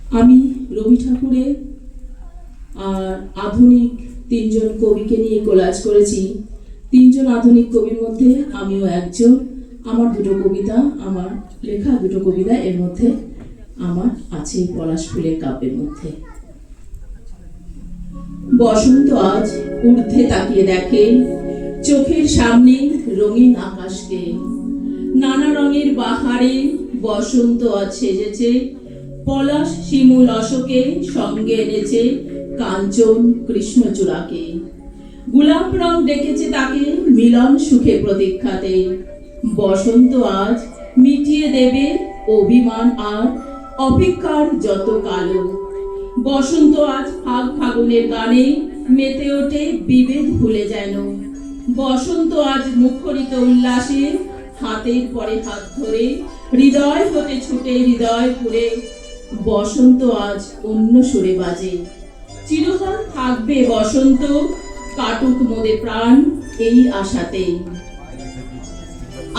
আমি রবি ঠাকুরের আর আধুনিক তিনজন কবিকে নিয়ে কোলাজ করেছি। তিনজন আধুনিক কবির মধ্যে আমিও একজন। আমার দুটো কবিতা, আমার লেখা দুটো কবিতা এর মধ্যে আমার আছে পলাশ ফুলের কাব্যের মধ্যে। বসন্ত আজ ঊর্ধ্বে তাকিয়ে দেখে চোখের সামনে রঙিন আকাশকে। নানা রঙের বাহারে বসন্ত আজ সেজেছে, পলাশ শিমুল অশোকে সঙ্গে এনেছে কাঞ্চন কৃষ্ণচূড়াকে। গোলাপ রং ডেকেছে তাকে মিলন সুখে প্রতীক্ষাতে। বসন্ত আজ মিটিয়ে দেবে অভিমান আর অপেক্ষার যত কালো। বসন্ত আজ ফাগ ফাগুনের গানে মেতে ওঠে বিভেদ ভুলে যেন। বসন্ত আজ মুখরিত উল্লাসে হাতের পরে হাত ধরে হৃদয় হতে ছুটে হৃদয় পুরে। বসন্ত আজ অন্য সুরে বাজে, চিরকাল থাকবে বসন্ত, কাটুক মোদের প্রাণ এই আশাতেই।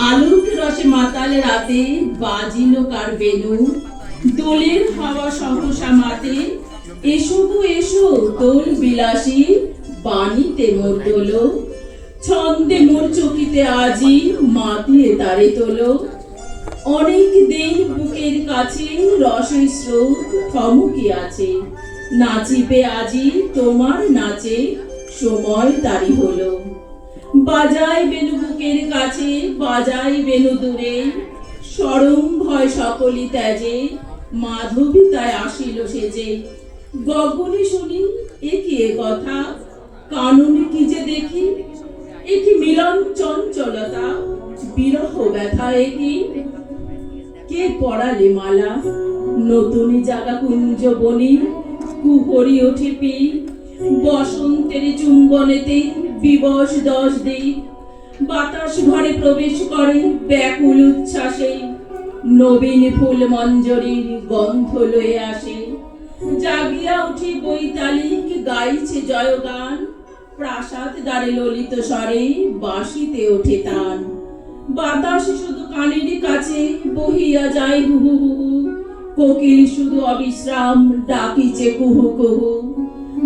আলোক রসে মাতাল রাতে বাজিল কার বেনু, দোলের হাওয়া সহসা মাতে। এসো গো এসো দোল বিলাসী, বাণীতে মোর দোলো, ছন্দে মোর চকিতে আজি মাতিয়ে তারে তোলো। অনেক দিন বুকের কাছে রসের স্রোত থমকে আছে, নাচিবে আজি তোমার নাচে সময় তারি হলো। বাজাই বেনু বুকের কাছে বাজাই বেনু দূরে, সরম ভয় সকলি ত্যাজে মাধবী তাই আসিল সেজে। গগনে শুনি একি এ কথা, কাননে কি যে দেখি, একি মিলন চঞ্চলতা বিরহ ব্যথা একি। কে পড়ালে মালা নতুন জাগা কুঞ্জ বনি, কুহরি ওঠে পি বসন্তের চুম্বনেতে বিবশ 10 দিক। বাতাস ঘরে প্রবেশ করে ব্যাকুল উচ্ছ্বাসে, নবীন ফুল মঞ্জরির গন্ধ লয়ে আসে। জাগিয়া উঠি বৈতালিক গাইছে জয়গান, প্রাসাদ দ্বারে ললিত স্বরে বাঁশিতে ওঠে তান। বাতাস শুধু কানের কাছে বহিয়া যায় হু হু হু, কোকিল শুধু অবিশ্রাম ডাকিছে কুহু কুহু।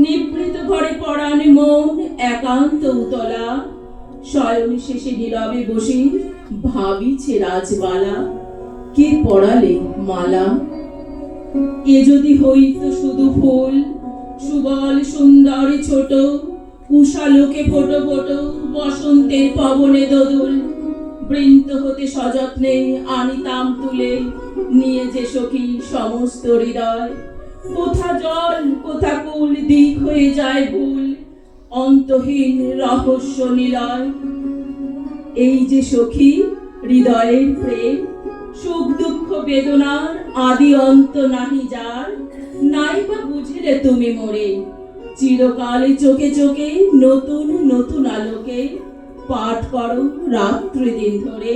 নিভৃত ঘরে পরাণ মন একান্ত উতলা, শয়ন শেষে নীরবে বসে ভাবিছে রাজবালা। কে পড়ালে মালা, এ যদি হইতো শুধু ফুল, সুবল সুন্দর ছোট, উষালোকে ফোটো ফোটো বসন্তের পবনে দোদুল। বৃন্ত হতে সযত্নে আনিতাম তুলে, নিয়ে যে সখী সমস্ত হৃদয়। কোথা জল কোথা কুল দিক হয়ে যায় ভুল, অন্তহীন রহস্য নিলয়। এই যে সখী হৃদয়ের প্রেম, সুখ দুঃখ বেদনার আদি অন্ত নাহি যার। নাই বা বুঝিলে তুমি মোরে, চিরকালে চোখে চোখে নতুন নতুন আলোকে পাঠ করো রাত্রি দিন ধরে।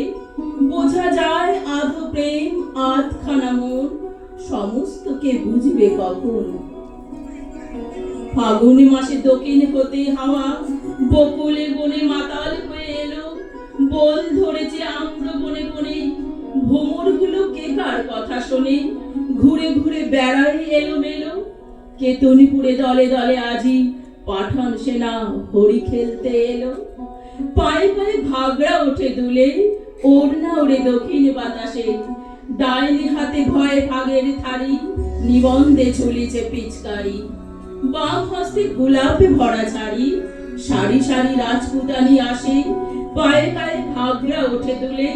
বোঝা যায় আধো প্রেম আধখানা মন, সমস্তকে বুঝবে কখন। ফাগুন মাসে দক্ষিণ হতে হাওয়া বকুলে বনে মাতাল হয়ে এলো। বল ধরেছে আম্র বনে বনে, ভ্রমর গুলো কে কার কথা শোনে। ঘুরে ঘুরে বেড়ায় এলো মেলো, কেতনিপুরে দলে দলে আজি পাঠান সেনা হরি খেলতে এলো। পায়ে পায়ে ঘাগড়া ওঠে দুলে, ওড়না ওড়ে দক্ষিণ বাতাসে। ডাইনি হাতে ভয়ে ভাগের থারি, নিবন্ধে ঝুলিছে পিচকারি। বাম হস্তে গোলাপে ভরা ঝাড়ি, সারি সারি রাজপুতানি আসে। পায়ে পায়ে ঘাগড়া ওঠে দুলে,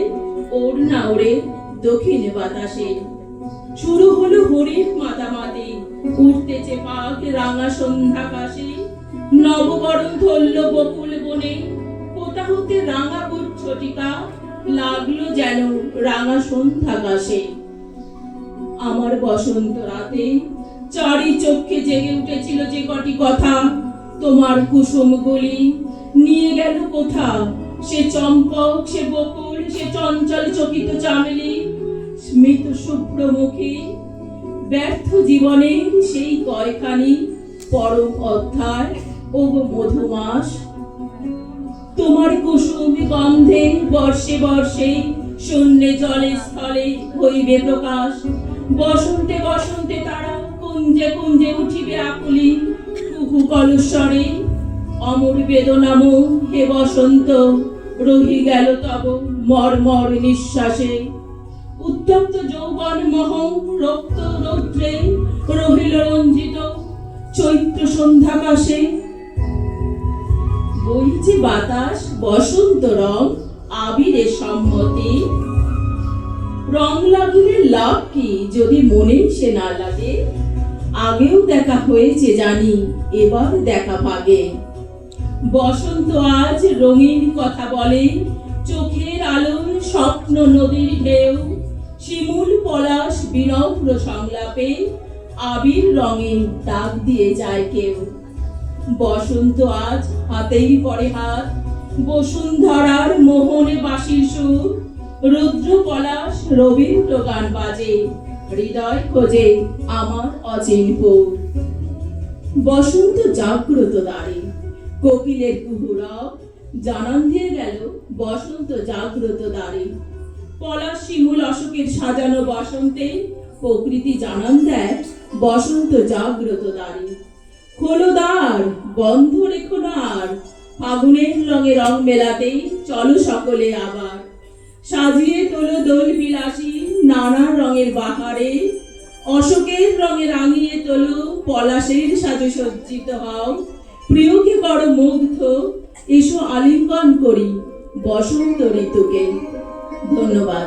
ওড়না ওড়ে দক্ষিণ বাতাসে। শুরু হলো হরির মাতামাতি, উঠতেছে পাক রাঙা সন্ধ্যাকাশে। নববরণ ধরল বকুল বনে, কোথা হতে রাঙা গুচ্ছটিকা লাগলো যেন রাঙা সন্ধ্যাকাশে। আমার বসন্ত রাতে চারি চক্ষে জেগে উঠেছিল যে কটি কথা, তোমার কুসুমগুলি নিয়ে গেল কোথা। সে চম্পক সে বকুল সে চঞ্চল চকিত চামেলি, স্মিত শুভ্রমুখী ব্যর্থ জীবনের সেই কয়খানি পরম অধ্যায় ও মধুমাস। তোমার কুসুম গন্ধে বর্ষে বর্ষে শূন্যে জলে স্থলে হইবে প্রকাশ। বসন্তে বসন্তে তারা কুঞ্জে কুঞ্জে উঠিবে আকুলি কুহু কলস্বরে, অমর বেদনাম হে বসন্ত রহি গেল তব মর্মর নিঃশ্বাসে। উত্তপ্ত যৌবন মহ রক্ত রৌদ্রে রহিল রঞ্জিত চৈত্র সন্ধ্যাকাশে। বইছে বাতাস বসন্ত রং আবিরে সম্মতি, রং লাগিলে লাভ কি যদি মনে সে না লাগে। আগেও দেখা হয়েছে জানি এবার দেখা ভাগে, বসন্ত আজ রঙিন কথা বলে চোখের আলোর স্বপ্ন নদীর ঢেউ। শিমুল পলাশ বিনম্র সংলাপে আবির রঙে দাগ দিয়ে যায় কেউ। বসন্ত আজ হাতেই পড়ে হাত, বসুন্ধরার মোহনে বাঁশির সুর। রুদ্র পলাশ রবীন্দ্র গান বাজে, হৃদয় খোঁজে আমার অচিনপুর। বসন্ত জাগ্রত দ্বারে কোকিলের কুহুরব জানান দিয়ে গেল বসন্ত জাগ্রত দ্বারে। পলাশ শিমুল অশোকের সাজানো বসন্তে প্রকৃতি জানান দেয় বসন্ত জাগ্রত দ্বারে। খোলো দ্বার বন্ধ রেখো না আর, ফাগুনের রঙে রং মেলাতে চলো সকলে আবার। সাজিয়ে তোলো দোল বিলাসী নানা রঙের বাহারে, অশোকের রঙে রাঙিয়ে তোলো পলাশের সাজে সজ্জিত হও। প্রিয়কে করো মুগ্ধ এসো আলিঙ্গন করি বসন্ত ঋতুকে। ধন্যবাদ।